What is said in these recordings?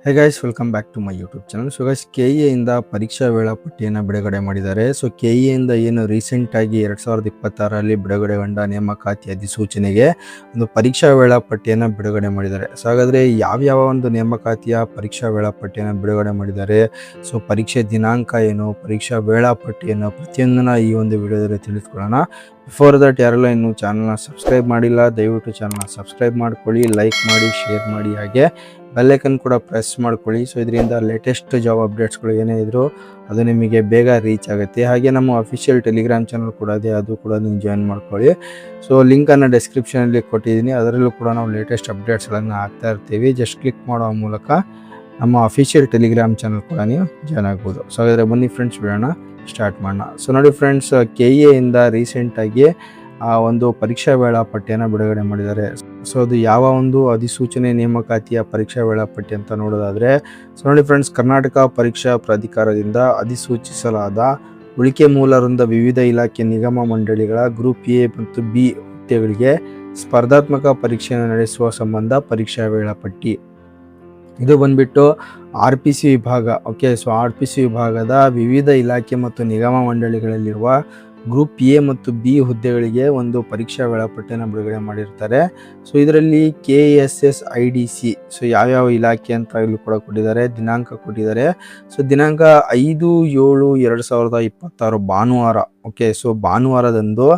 Hey guys, welcome back to my YouTube channel. So guys, ಕೆಇಎಯಿಂದ ಪರೀಕ್ಷಾ ವೇಳಾಪಟ್ಟಿಯನ್ನು ಬಿಡುಗಡೆ ಮಾಡಿದ್ದಾರೆ. ಸೊ ಕೆಇಎಯಿಂದ ಏನು ರೀಸೆಂಟಾಗಿ 2026ರಲ್ಲಿ ಬಿಡುಗಡೆಗೊಂಡ ನೇಮಕಾತಿ ಅಧಿಸೂಚನೆಗೆ ಒಂದು ಪರೀಕ್ಷಾ ವೇಳಾಪಟ್ಟಿಯನ್ನು ಬಿಡುಗಡೆ ಮಾಡಿದ್ದಾರೆ. ಸೊ ಹಾಗಾದರೆ ಯಾವ್ಯಾವ ಒಂದು ನೇಮಕಾತಿಯ ಪರೀಕ್ಷಾ ವೇಳಾಪಟ್ಟಿಯನ್ನು ಬಿಡುಗಡೆ ಮಾಡಿದ್ದಾರೆ, ಸೊ ಪರೀಕ್ಷೆ ದಿನಾಂಕ ಏನು, ಪರೀಕ್ಷಾ ವೇಳಾಪಟ್ಟಿ ಏನು, ಪ್ರತಿಯೊಂದನ್ನು ಈ ಒಂದು ವಿಡಿಯೋದಲ್ಲಿ ತಿಳಿದುಕೊಳ್ಳೋಣ. ಬಿಫೋರ್ ದಟ್ ಯಾರೆಲ್ಲ ಇನ್ನೂ ಚಾನಲ್ನ ಸಬ್ಸ್ಕ್ರೈಬ್ ಮಾಡಿಲ್ಲ, ದಯವಿಟ್ಟು ಚಾನಲ್ನ ಸಬ್ಸ್ಕ್ರೈಬ್ ಮಾಡ್ಕೊಳ್ಳಿ, ಲೈಕ್ ಮಾಡಿ, ಶೇರ್ ಮಾಡಿ, ಹಾಗೆ ಬೆಲ್ಲೈಕನ್ ಕೂಡ ಪ್ರೆಸ್ ಮಾಡ್ಕೊಳ್ಳಿ. ಸೊ ಇದರಿಂದ ಲೇಟೆಸ್ಟ್ ಜಾಬ್ ಅಪ್ಡೇಟ್ಸ್ಗಳು ಏನೇ ಇದ್ದರೂ ಅದು ನಿಮಗೆ ಬೇಗ ರೀಚ್ ಆಗುತ್ತೆ. ಹಾಗೆ ನಮ್ಮ ಅಫಿಷಿಯಲ್ ಟೆಲಿಗ್ರಾಮ್ ಚಾನಲ್ ಕೂಡ ಇದೆ, ಅದು ಕೂಡ ನೀವು ಜಾಯಿನ್ ಮಾಡ್ಕೊಳ್ಳಿ. ಸೊ ಲಿಂಕನ್ನು ಡಿಸ್ಕ್ರಿಪ್ಷನಲ್ಲಿ ಕೊಟ್ಟಿದ್ದೀನಿ, ಅದರಲ್ಲೂ ಕೂಡ ನಾವು ಲೇಟೆಸ್ಟ್ ಅಪ್ಡೇಟ್ಸ್ಗಳನ್ನು ಹಾಕ್ತಾ ಇರ್ತೀವಿ. ಜಸ್ಟ್ ಕ್ಲಿಕ್ ಮಾಡೋ ಮೂಲಕ ನಮ್ಮ ಅಫಿಷಿಯಲ್ ಟೆಲಿಗ್ರಾಮ್ ಚಾನಲ್ ಕೂಡ ನೀವು ಜಾಯ್ನ್ ಆಗ್ಬೋದು. ಸೊ ಹಾಗಾದರೆ ಬನ್ನಿ ಫ್ರೆಂಡ್ಸ್, ಬಿಡೋಣ, ಸ್ಟಾರ್ಟ್ ಮಾಡೋಣ. ಸೊ ನೋಡಿ ಫ್ರೆಂಡ್ಸ್, ಕೆಇಎಯಿಂದ ರೀಸೆಂಟಾಗಿ ಒಂದು ಪರೀಕ್ಷಾ ವೇಳಾಪಟ್ಟಿಯನ್ನು ಬಿಡುಗಡೆ ಮಾಡಿದ್ದಾರೆ. ಸೊ ಅದು ಯಾವ ಒಂದು ಅಧಿಸೂಚನೆ ನೇಮಕಾತಿಯ ಪರೀಕ್ಷಾ ವೇಳಾಪಟ್ಟಿ ಅಂತ ನೋಡೋದಾದರೆ, ಸೊ ನೋಡಿ ಫ್ರೆಂಡ್ಸ್, ಕರ್ನಾಟಕ ಪರೀಕ್ಷಾ ಪ್ರಾಧಿಕಾರದಿಂದ ಅಧಿಸೂಚಿಸಲಾದ ಉಳಿಕೆ ಮೂಲ ವೃಂದ ವಿವಿಧ ಇಲಾಖೆ ನಿಗಮ ಮಂಡಳಿಗಳ ಗ್ರೂಪ್ ಎ ಮತ್ತು ಬಿ ಹುದ್ದೆಗಳಿಗೆ ಸ್ಪರ್ಧಾತ್ಮಕ ಪರೀಕ್ಷೆಯನ್ನು ನಡೆಸುವ ಸಂಬಂಧ ಪರೀಕ್ಷಾ ವೇಳಾಪಟ್ಟಿ. ಇದು ಬಂದ್ಬಿಟ್ಟು RPC ವಿಭಾಗ. ಓಕೆ, ಸೊ RPC ವಿಭಾಗದ ವಿವಿಧ ಇಲಾಖೆ ಮತ್ತು ನಿಗಮ ಮಂಡಳಿಗಳಲ್ಲಿರುವ ಗ್ರೂಪ್ ಎ ಮತ್ತು ಬಿ ಹುದ್ದೆಗಳಿಗೆ ಒಂದು ಪರೀಕ್ಷಾ ವೇಳಾಪಟ್ಟಿಯನ್ನು ಬಿಡುಗಡೆ ಮಾಡಿರ್ತಾರೆ. ಸೊ ಇದರಲ್ಲಿ KSSIDC, ಸೊ ಯಾವ್ಯಾವ ಇಲಾಖೆ ಅಂತ ಇಲ್ಲಿ ಕೂಡ ಕೊಟ್ಟಿದ್ದಾರೆ, ದಿನಾಂಕ ಕೊಟ್ಟಿದ್ದಾರೆ. ಸೊ ದಿನಾಂಕ 5/7/2026 ಭಾನುವಾರ. ಓಕೆ, ಸೊ ಭಾನುವಾರದಂದು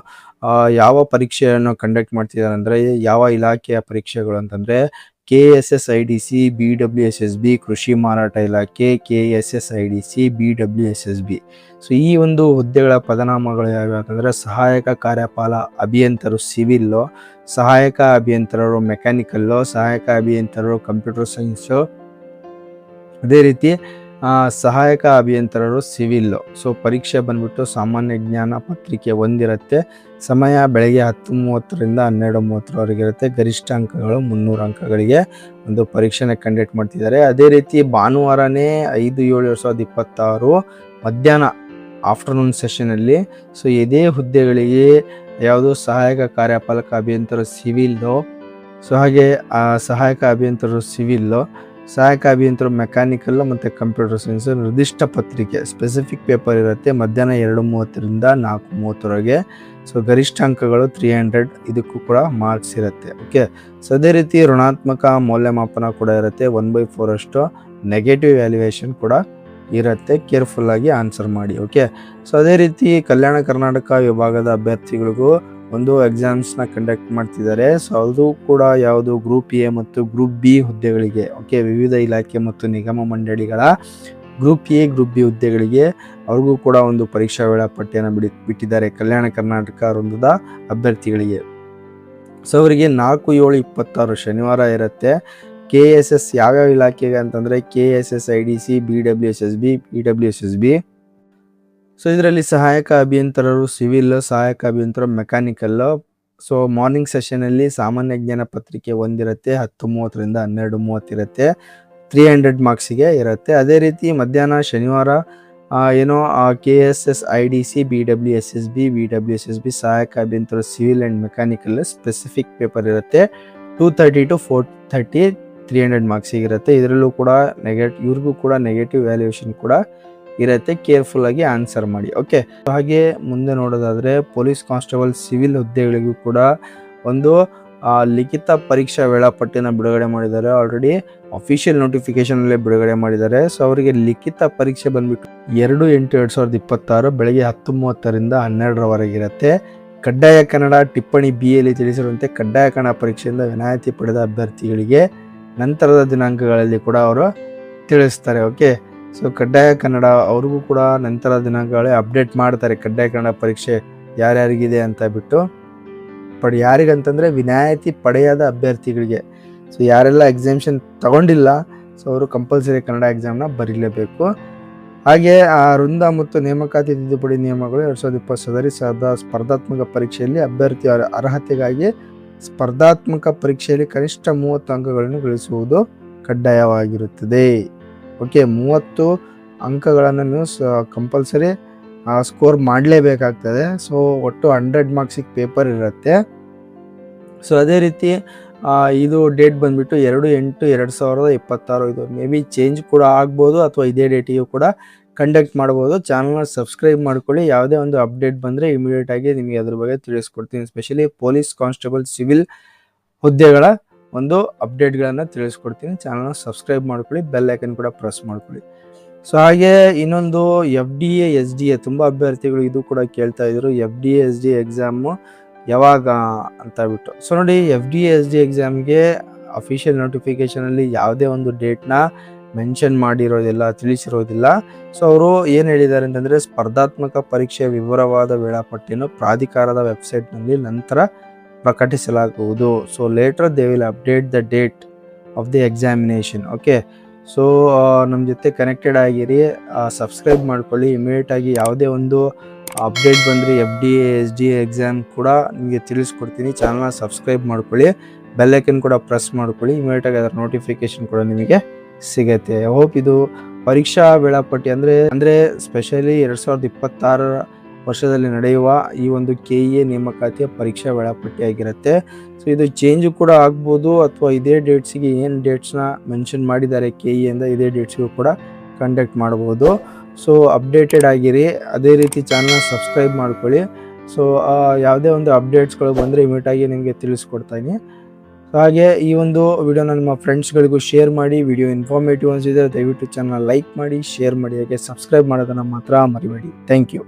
ಯಾವ ಪರೀಕ್ಷೆಯನ್ನು ಕಂಡಕ್ಟ್ ಮಾಡ್ತಿದ್ದಾರೆ ಅಂದರೆ, ಯಾವ ಇಲಾಖೆಯ ಪರೀಕ್ಷೆಗಳು ಅಂತಂದರೆ KSSIDC, BWSSB, ಕೃಷಿ ಮಾರಾಟ ಇಲಾಖೆ, KSSIDC, BWSSB. ಸೊ ಈ ಒಂದು ಹುದ್ದೆಗಳ ಪದನಾಮಗಳು ಯಾವ್ಯಾವ ಅಂತಂದರೆ, ಸಹಾಯಕ ಕಾರ್ಯಪಾಲ ಅಭಿಯಂತರರು ಸಿವಿಲ್ಲು, ಸಹಾಯಕ ಅಭಿಯಂತರರು ಮೆಕ್ಯಾನಿಕಲ್ಲು, ಸಹಾಯಕ ಅಭಿಯಂತರರು ಕಂಪ್ಯೂಟರ್ ಸೈನ್ಸು, ಅದೇ ರೀತಿ ಸಹಾಯಕ ಅಭಿಯಂತರರು ಸಿವಿಲ್ಲು. ಸೊ ಪರೀಕ್ಷೆ ಬಂದ್ಬಿಟ್ಟು ಸಾಮಾನ್ಯ ಜ್ಞಾನ ಪತ್ರಿಕೆ ಒಂದಿರುತ್ತೆ. ಸಮಯ ಬೆಳಗ್ಗೆ 10:30ರಿಂದ 12:30ವರೆಗೆ ಇರುತ್ತೆ. ಗರಿಷ್ಠ ಅಂಕಗಳು 300 ಅಂಕಗಳಿಗೆ ಒಂದು ಪರೀಕ್ಷೆನ ಕಂಡಕ್ಟ್ ಮಾಡ್ತಿದ್ದಾರೆ. ಅದೇ ರೀತಿ ಭಾನುವಾರನೇ 5/7/2026 ಮಧ್ಯಾಹ್ನ ಆಫ್ಟರ್ನೂನ್ ಸೆಷನಲ್ಲಿ ಸೊ ಇದೇ ಹುದ್ದೆಗಳಿಗೆ ಯಾವುದು ಸಹಾಯಕ ಕಾರ್ಯಪಾಲಕ ಅಭಿಯಂತರ ಸಿವಿಲ್ಲು, ಸೊ ಹಾಗೆ ಸಹಾಯಕ ಅಭಿಯಂತರರು ಸಿವಿಲ್ಲು, ಸಹಾಯಕ ಅಭಿಯಂತರು ಮೆಕ್ಯಾನಿಕಲ್ಲು ಮತ್ತು ಕಂಪ್ಯೂಟರ್ ಸೈನ್ಸ್ ನಿರ್ದಿಷ್ಟ ಪತ್ರಿಕೆ ಸ್ಪೆಸಿಫಿಕ್ ಪೇಪರ್ ಇರುತ್ತೆ. ಮಧ್ಯಾಹ್ನ 2:30ರಿಂದ 4:30ವರೆಗೆ. ಸೊ ಗರಿಷ್ಠ ಅಂಕಗಳು 300, ಇದಕ್ಕೂ ಕೂಡ ಮಾರ್ಕ್ಸ್ ಇರುತ್ತೆ. ಓಕೆ, ಸೊ ಅದೇ ರೀತಿ ಋಣಾತ್ಮಕ ಮೌಲ್ಯಮಾಪನ ಕೂಡ ಇರುತ್ತೆ. 1/4 ಅಷ್ಟು ನೆಗೆಟಿವ್ ವ್ಯಾಲ್ಯೂಯೇಷನ್ ಕೂಡ ಇರುತ್ತೆ. ಕೇರ್ಫುಲ್ಲಾಗಿ ಆನ್ಸರ್ ಮಾಡಿ. ಓಕೆ, ಸೊ ಅದೇ ರೀತಿ ಕಲ್ಯಾಣ ಕರ್ನಾಟಕ ವಿಭಾಗದ ಅಭ್ಯರ್ಥಿಗಳಿಗೂ ಒಂದು ಎಕ್ಸಾಮ್ಸ್ನ ಕಂಡಕ್ಟ್ ಮಾಡ್ತಿದ್ದಾರೆ. ಸೊ ಅದು ಕೂಡ ಯಾವುದು ಗ್ರೂಪ್ ಎ ಮತ್ತು ಗ್ರೂಪ್ ಬಿ ಹುದ್ದೆಗಳಿಗೆ. ಓಕೆ, ವಿವಿಧ ಇಲಾಖೆ ಮತ್ತು ನಿಗಮ ಮಂಡಳಿಗಳ ಗ್ರೂಪ್ ಎ ಗ್ರೂಪ್ ಬಿ ಹುದ್ದೆಗಳಿಗೆ ಅವ್ರಿಗೂ ಕೂಡ ಒಂದು ಪರೀಕ್ಷಾ ವೇಳಾಪಟ್ಟಿಯನ್ನು ಬಿಟ್ಟಿದ್ದಾರೆ ಕಲ್ಯಾಣ ಕರ್ನಾಟಕ ವೃಂದದ ಅಭ್ಯರ್ಥಿಗಳಿಗೆ. ಸೊ ಅವರಿಗೆ 4/7/26 ಶನಿವಾರ ಇರುತ್ತೆ. KSS ಯಾವ್ಯಾವ ಇಲಾಖೆಗೆ ಅಂತಂದರೆ KSSIDC, BWSSB. ಸೊ ಇದರಲ್ಲಿ ಸಹಾಯಕ ಅಭಿಯಂತರರು ಸಿವಿಲ್, ಸಹಾಯಕ ಅಭಿಯಂತರ ಮೆಕ್ಯಾನಿಕಲ್ಲು. ಸೊ ಮಾರ್ನಿಂಗ್ ಸೆಷನಲ್ಲಿ ಸಾಮಾನ್ಯ ಜ್ಞಾನ ಪತ್ರಿಕೆ ಒಂದಿರುತ್ತೆ. 10:30ರಿಂದ 12:30 ಇರುತ್ತೆ. 300 ಮಾರ್ಕ್ಸಿಗೆ ಇರುತ್ತೆ. ಅದೇ ರೀತಿ ಮಧ್ಯಾಹ್ನ ಶನಿವಾರ KSSIDC, BWSSB ಸಹಾಯಕ ಅಭಿಯಂತರ civil and mechanical specific paper ಇರುತ್ತೆ. 230 to 430 300 ಮಾರ್ಕ್ಸಿಗೆ ಇರುತ್ತೆ. ಇದರಲ್ಲೂ ಕೂಡ ಇವ್ರಿಗೂ ಕೂಡ ನೆಗೆಟಿವ್ ವ್ಯಾಲ್ಯೂಯೇಷನ್ ಕೂಡ ಇರುತ್ತೆ. ಕೇರ್ಫುಲ್ಲಾಗಿ ಆನ್ಸರ್ ಮಾಡಿ. ಓಕೆ, ಹಾಗೆ ಮುಂದೆ ನೋಡೋದಾದರೆ ಪೊಲೀಸ್ ಕಾನ್ಸ್ಟೇಬಲ್ ಸಿವಿಲ್ ಹುದ್ದೆಗಳಿಗೂ ಕೂಡ ಒಂದು ಲಿಖಿತ ಪರೀಕ್ಷಾ ವೇಳಾಪಟ್ಟಿನ ಬಿಡುಗಡೆ ಮಾಡಿದ್ದಾರೆ. ಆಲ್ರೆಡಿ ಅಫಿಷಿಯಲ್ ನೋಟಿಫಿಕೇಶನಲ್ಲೇ ಬಿಡುಗಡೆ ಮಾಡಿದ್ದಾರೆ. ಸೊ ಅವರಿಗೆ ಲಿಖಿತ ಪರೀಕ್ಷೆ ಬಂದ್ಬಿಟ್ಟು 2/8/2026 ಬೆಳಗ್ಗೆ 10:30ರಿಂದ 12ರವರೆಗೆ ಇರುತ್ತೆ. ಕಡ್ಡಾಯ ಕನ್ನಡ ಟಿಪ್ಪಣಿ BAಯಲ್ಲಿ ತಿಳಿಸಿರುವಂತೆ ಕಡ್ಡಾಯ ಕನ್ನಡ ಪರೀಕ್ಷೆಯಿಂದ ವಿನಾಯಿತಿ ಪಡೆದ ಅಭ್ಯರ್ಥಿಗಳಿಗೆ ನಂತರದ ದಿನಾಂಕಗಳಲ್ಲಿ ಕೂಡ ಅವರು ತಿಳಿಸ್ತಾರೆ. ಓಕೆ, ಸೊ ಕಡ್ಡಾಯ ಕನ್ನಡ ಅವ್ರಿಗೂ ಕೂಡ ನಂತರ ದಿನಾಂಕಗಳೇ ಅಪ್ಡೇಟ್ ಮಾಡ್ತಾರೆ. ಕಡ್ಡಾಯ ಕನ್ನಡ ಪರೀಕ್ಷೆ ಯಾರ್ಯಾರಿಗಿದೆ ಅಂತ ಬಿಟ್ಟು ಯಾರಿಗಂತಂದರೆ ವಿನಾಯಿತಿ ಪಡೆಯದ ಅಭ್ಯರ್ಥಿಗಳಿಗೆ. ಸೊ ಯಾರೆಲ್ಲ ಎಕ್ಸಾಮಿಷನ್ ತಗೊಂಡಿಲ್ಲ, ಸೊ ಅವರು ಕಂಪಲ್ಸರಿ ಕನ್ನಡ ಎಕ್ಸಾಮ್ನ ಬರೀಲೇಬೇಕು. ಹಾಗೆ ಆ ವೃಂದ ಮತ್ತು ನೇಮಕಾತಿ ತಿದ್ದುಪಡಿ ನಿಯಮಗಳು 2020 ಸ್ಪರ್ಧಾತ್ಮಕ ಪರೀಕ್ಷೆಯಲ್ಲಿ ಅಭ್ಯರ್ಥಿ ಅರ್ಹತೆಗಾಗಿ ಸ್ಪರ್ಧಾತ್ಮಕ ಪರೀಕ್ಷೆಯಲ್ಲಿ ಕನಿಷ್ಠ 30 ಅಂಕಗಳನ್ನು ಗಳಿಸುವುದು ಕಡ್ಡಾಯವಾಗಿರುತ್ತದೆ. ಓಕೆ, 30 ಅಂಕಗಳನ್ನು ನೀವು ಕಂಪಲ್ಸರಿ ಸ್ಕೋರ್ ಮಾಡಲೇಬೇಕಾಗ್ತದೆ. ಸೊ ಒಟ್ಟು 100 ಮಾರ್ಕ್ಸಿಗೆ ಪೇಪರ್ ಇರುತ್ತೆ. ಸೊ ಅದೇ ರೀತಿ ಇದು ಡೇಟ್ ಬಂದ್ಬಿಟ್ಟು 2/8/2026. ಇದು ಮೇ ಬಿ ಚೇಂಜ್ ಕೂಡ ಆಗ್ಬೋದು ಅಥವಾ ಇದೇ ಡೇಟಿಗೂ ಕೂಡ ಕಂಡಕ್ಟ್ ಮಾಡ್ಬೋದು. ಚಾನಲ್ನ ಸಬ್ಸ್ಕ್ರೈಬ್ ಮಾಡ್ಕೊಳ್ಳಿ. ಯಾವುದೇ ಒಂದು ಅಪ್ಡೇಟ್ ಬಂದರೆ ಇಮಿಡಿಯೇಟ್ ಆಗಿ ನಿಮಗೆ ಅದ್ರ ಬಗ್ಗೆ ತಿಳಿಸ್ಕೊಡ್ತೀನಿ. ಸ್ಪೆಷಲಿ ಪೊಲೀಸ್ ಕಾನ್ಸ್ಟೇಬಲ್ ಸಿವಿಲ್ ಹುದ್ದೆಗಳ ಒಂದು ಅಪ್ಡೇಟ್ಗಳನ್ನು ತಿಳಿಸ್ಕೊಡ್ತೀನಿ. ಚಾನಲ್ನ ಸಬ್ಸ್ಕ್ರೈಬ್ ಮಾಡ್ಕೊಳ್ಳಿ, ಬೆಲ್ ಐಕನ್ ಕೂಡ ಪ್ರೆಸ್ ಮಾಡ್ಕೊಳ್ಳಿ. ಸೊ ಹಾಗೆ ಇನ್ನೊಂದು FDA SDA ತುಂಬ ಅಭ್ಯರ್ಥಿಗಳು ಇದು ಕೂಡ ಕೇಳ್ತಾ ಇದ್ರು, FDA SDA ಎಕ್ಸಾಮು ಯಾವಾಗ ಅಂತ ಬಿಟ್ಟು. ಸೊ ನೋಡಿ, FDA SDA ಎಕ್ಸಾಮ್ಗೆ ಅಫಿಷಿಯಲ್ ನೋಟಿಫಿಕೇಶನಲ್ಲಿ ಯಾವುದೇ ಒಂದು ಡೇಟ್ನ ಮೆನ್ಷನ್ ಮಾಡಿರೋದಿಲ್ಲ, ತಿಳಿಸಿರೋದಿಲ್ಲ. ಸೊ ಅವರು ಏನು ಹೇಳಿದ್ದಾರೆ ಅಂತಂದರೆ, ಸ್ಪರ್ಧಾತ್ಮಕ ಪರೀಕ್ಷೆಯ ವಿವರವಾದ ವೇಳಾಪಟ್ಟಿಯನ್ನು ಪ್ರಾಧಿಕಾರದ ವೆಬ್ಸೈಟ್ನಲ್ಲಿ ನಂತರ ಪ್ರಕಟಿಸಲಾಗುವುದು. So later they will update the date of the examination. Okay, so ನಮ್ಮ ಜೊತೆ ಕನೆಕ್ಟೆಡ್ ಆಗಿರಿ, ಸಬ್ಸ್ಕ್ರೈಬ್ ಮಾಡ್ಕೊಳ್ಳಿ. ಇಮಿಡಿಯೇಟಾಗಿ ಯಾವುದೇ ಒಂದು ಅಪ್ಡೇಟ್ ಬಂದರೆ FDA SDA ಎಕ್ಸಾಮ್ ಕೂಡ ನಿಮಗೆ ತಿಳಿಸ್ಕೊಡ್ತೀನಿ. ಚಾನಲ್ನ ಸಬ್ಸ್ಕ್ರೈಬ್ ಮಾಡ್ಕೊಳ್ಳಿ, ಬೆಲ್ ಐಕನ್ ಕೂಡ ಪ್ರೆಸ್ ಮಾಡ್ಕೊಳ್ಳಿ. ಇಮಿಡಿಯೇಟಾಗಿ ಅದರ ನೋಟಿಫಿಕೇಶನ್ ಕೂಡ ನಿಮಗೆ ಸಿಗುತ್ತೆ. ಹೋಪ್ ಇದು ಪರೀಕ್ಷಾ ವೇಳಾಪಟ್ಟಿ ಅಂದರೆ ಸ್ಪೆಷಲಿ 2026 ವರ್ಷದಲ್ಲಿ ನಡೆಯುವ ಈ ಒಂದು KEA ನೇಮಕಾತಿಯ ಪರೀಕ್ಷಾ ವೇಳಾಪಟ್ಟಿ ಆಗಿರುತ್ತೆ. ಸೊ ಇದು ಚೇಂಜ್ ಕೂಡ ಆಗ್ಬೋದು ಅಥವಾ ಇದೇ ಡೇಟ್ಸಿಗೆ ಏನು ಡೇಟ್ಸ್ನ ಮೆನ್ಷನ್ ಮಾಡಿದ್ದಾರೆ KEA ಇಂದ ಇದೇ ಡೇಟ್ಸ್ಗೂ ಕೂಡ ಕಂಡಕ್ಟ್ ಮಾಡ್ಬೋದು. ಸೊ ಅಪ್ಡೇಟೆಡ್ ಆಗಿರಿ, ಅದೇ ರೀತಿ ಚಾನಲ್ನ ಸಬ್ಸ್ಕ್ರೈಬ್ ಮಾಡ್ಕೊಳ್ಳಿ. ಸೊ ಯಾವುದೇ ಒಂದು ಅಪ್ಡೇಟ್ಸ್ಗಳು ಬಂದರೆ ಇಮಿಡಿಯೇಟಾಗಿ ನಿಮಗೆ ತಿಳಿಸ್ಕೊಡ್ತೀನಿ. ಹಾಗೆ ಈ ಒಂದು ವಿಡಿಯೋನ ನಿಮ್ಮ ಫ್ರೆಂಡ್ಸ್ಗಳಿಗೂ ಶೇರ್ ಮಾಡಿ. ವಿಡಿಯೋ ಇನ್ಫಾರ್ಮೇಟಿವ್ ಅನಿಸಿದರೆ ದಯವಿಟ್ಟು ಚಾನಲ್ ಲೈಕ್ ಮಾಡಿ, ಶೇರ್ ಮಾಡಿ, ಹಾಗೆ ಸಬ್ಸ್ಕ್ರೈಬ್ ಮಾಡೋದನ್ನು ಮಾತ್ರ ಮರಿಬೇಡಿ. Thank you.